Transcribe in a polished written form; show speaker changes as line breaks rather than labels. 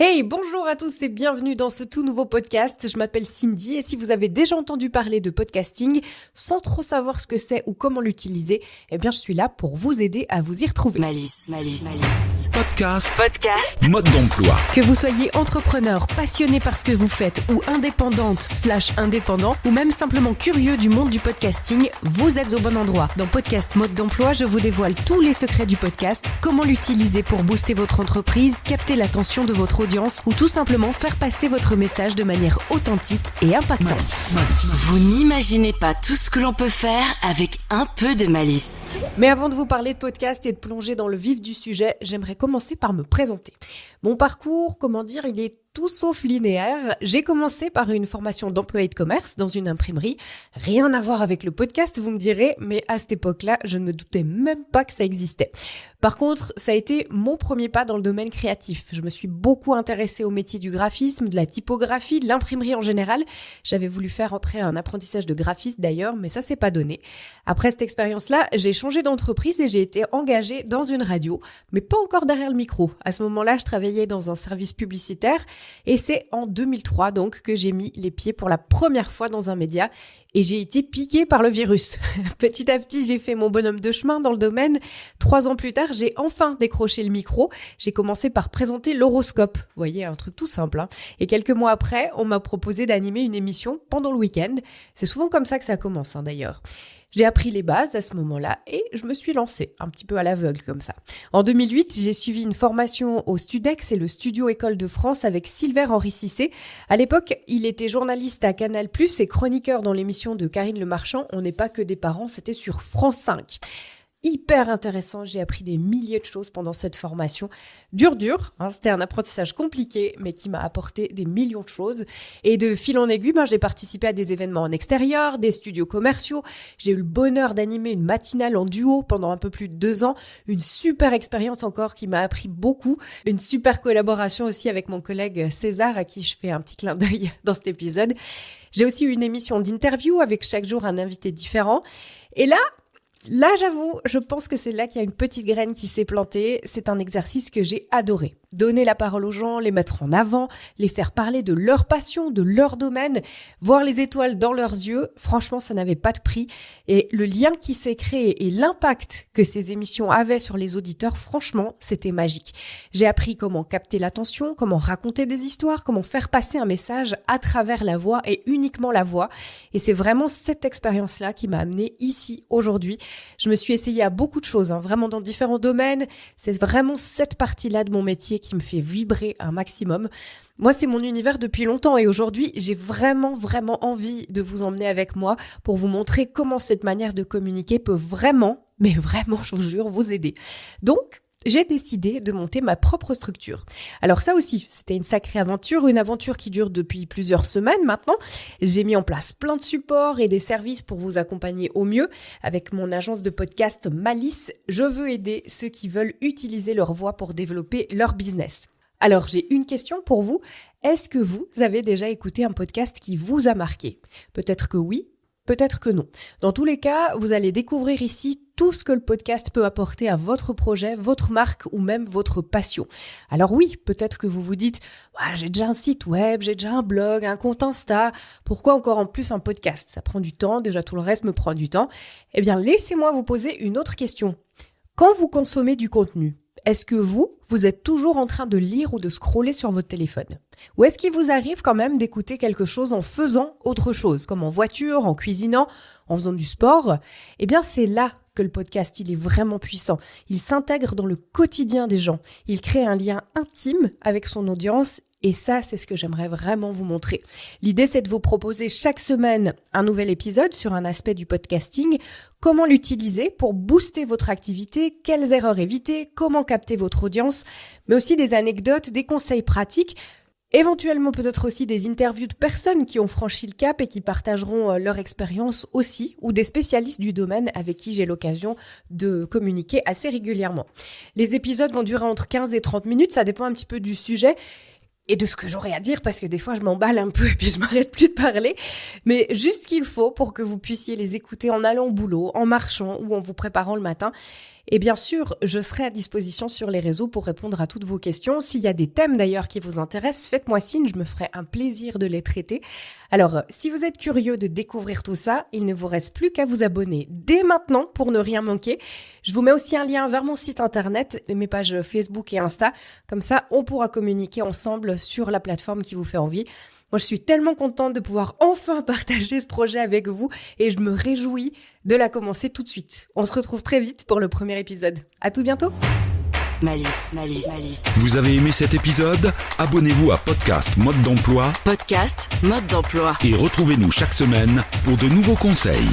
Hey, bonjour à tous et bienvenue dans ce tout nouveau podcast. Je m'appelle Cindy et si vous avez déjà entendu parler de podcasting sans trop savoir ce que c'est ou comment l'utiliser, eh bien je suis là pour vous aider à vous y retrouver.
Malice.
Podcast. Mode d'emploi.
Que vous soyez entrepreneur, passionné par ce que vous faites ou indépendante/indépendant ou même simplement curieux du monde du podcasting, vous êtes au bon endroit. Dans Podcast Mode d'emploi, je vous dévoile tous les secrets du podcast, comment l'utiliser pour booster votre entreprise, capter l'attention de votre audience ou tout simplement faire passer votre message de manière authentique et impactante.
Vous n'imaginez pas tout ce que l'on peut faire avec un peu de malice.
Mais avant de vous parler de podcast et de plonger dans le vif du sujet, j'aimerais commencer par me présenter. Mon parcours, il est tout sauf linéaire. J'ai commencé par une formation d'employé de commerce dans une imprimerie. Rien à voir avec le podcast, vous me direz, mais à cette époque-là, je ne me doutais même pas que ça existait. Par contre, ça a été mon premier pas dans le domaine créatif. Je me suis beaucoup intéressée au métier du graphisme, de la typographie, de l'imprimerie en général. J'avais voulu faire après un apprentissage de graphiste d'ailleurs, mais ça s'est pas donné. Après cette expérience-là, j'ai changé d'entreprise et j'ai été engagée dans une radio, mais pas encore derrière le micro. À ce moment-là, je travaillais dans un service publicitaire et c'est en 2003 donc que j'ai mis les pieds pour la première fois dans un média et j'ai été piquée par le virus. Petit à petit, j'ai fait mon bonhomme de chemin dans le domaine. 3 ans plus tard, j'ai enfin décroché le micro. J'ai commencé par présenter l'horoscope. Vous voyez, un truc tout simple, hein. Et quelques mois après, on m'a proposé d'animer une émission pendant le week-end. C'est souvent comme ça que ça commence, d'ailleurs. J'ai appris les bases à ce moment-là et je me suis lancée un petit peu à l'aveugle comme ça. En 2008, j'ai suivi une formation au Studex et le Studio École de France avec Silver Henri Cissé. À l'époque, il était journaliste à Canal+ et chroniqueur dans l'émission de Karine Le Marchand. On n'est pas que des parents, c'était sur France 5. Hyper intéressant, j'ai appris des milliers de choses pendant cette formation. Dur, c'était un apprentissage compliqué, mais qui m'a apporté des millions de choses. Et de fil en aiguille, j'ai participé à des événements en extérieur, des studios commerciaux. J'ai eu le bonheur d'animer une matinale en duo pendant un peu plus de 2 ans. Une super expérience encore qui m'a appris beaucoup. Une super collaboration aussi avec mon collègue César, à qui je fais un petit clin d'œil dans cet épisode. J'ai aussi eu une émission d'interview avec chaque jour un invité différent. Et Là, j'avoue, je pense que c'est là qu'il y a une petite graine qui s'est plantée. C'est un exercice que j'ai adoré. Donner la parole aux gens, les mettre en avant, les faire parler de leur passion, de leur domaine, voir les étoiles dans leurs yeux. Franchement, ça n'avait pas de prix. Et le lien qui s'est créé et l'impact que ces émissions avaient sur les auditeurs, franchement, c'était magique. J'ai appris comment capter l'attention, comment raconter des histoires, comment faire passer un message à travers la voix et uniquement la voix. Et c'est vraiment cette expérience-là qui m'a amenée ici aujourd'hui. Je me suis essayée à beaucoup de choses, vraiment dans différents domaines. C'est vraiment cette partie-là de mon métier qui me fait vibrer un maximum. Moi, c'est mon univers depuis longtemps et aujourd'hui, j'ai vraiment envie de vous emmener avec moi pour vous montrer comment cette manière de communiquer peut vraiment, je vous jure, vous aider. Donc, j'ai décidé de monter ma propre structure. Alors ça aussi, c'était une sacrée aventure, une aventure qui dure depuis plusieurs semaines maintenant. J'ai mis en place plein de supports et des services pour vous accompagner au mieux. Avec mon agence de podcast Malice, je veux aider ceux qui veulent utiliser leur voix pour développer leur business. Alors j'ai une question pour vous. Est-ce que vous avez déjà écouté un podcast qui vous a marqué ? Peut-être que oui, peut-être que non. Dans tous les cas, vous allez découvrir ici tout ce que le podcast peut apporter à votre projet, votre marque ou même votre passion. Alors oui, peut-être que vous vous dites « j'ai déjà un site web, j'ai déjà un blog, un compte Insta, pourquoi encore en plus un podcast ? Ça prend du temps, déjà tout le reste me prend du temps. » Eh bien, laissez-moi vous poser une autre question. Quand vous consommez du contenu, est-ce que vous êtes toujours en train de lire ou de scroller sur votre téléphone ? Ou est-ce qu'il vous arrive quand même d'écouter quelque chose en faisant autre chose, comme en voiture, en cuisinant, en faisant du sport ? Eh bien, c'est là que le podcast, il est vraiment puissant. Il s'intègre dans le quotidien des gens. Il crée un lien intime avec son audience. Et ça, c'est ce que j'aimerais vraiment vous montrer. L'idée, c'est de vous proposer chaque semaine un nouvel épisode sur un aspect du podcasting, comment l'utiliser pour booster votre activité, quelles erreurs éviter, comment capter votre audience, mais aussi des anecdotes, des conseils pratiques, éventuellement peut-être aussi des interviews de personnes qui ont franchi le cap et qui partageront leur expérience aussi, ou des spécialistes du domaine avec qui j'ai l'occasion de communiquer assez régulièrement. Les épisodes vont durer entre 15 et 30 minutes, ça dépend un petit peu du sujet et de ce que j'aurai à dire, parce que des fois je m'emballe un peu et puis je m'arrête plus de parler, mais juste ce qu'il faut pour que vous puissiez les écouter en allant au boulot, en marchant ou en vous préparant le matin. Et bien sûr, je serai à disposition sur les réseaux pour répondre à toutes vos questions. S'il y a des thèmes d'ailleurs qui vous intéressent, faites-moi signe, je me ferai un plaisir de les traiter. Alors, si vous êtes curieux de découvrir tout ça, il ne vous reste plus qu'à vous abonner dès maintenant pour ne rien manquer. Je vous mets aussi un lien vers mon site internet, mes pages Facebook et Insta. Comme ça, on pourra communiquer ensemble sur la plateforme qui vous fait envie. Moi, je suis tellement contente de pouvoir enfin partager ce projet avec vous et je me réjouis de la commencer tout de suite. On se retrouve très vite pour le premier épisode. À tout bientôt.
Malice.
Vous avez aimé cet épisode ? Abonnez-vous à Podcast Mode d'Emploi
Podcast Mode d'Emploi.
et retrouvez-nous chaque semaine pour de nouveaux conseils.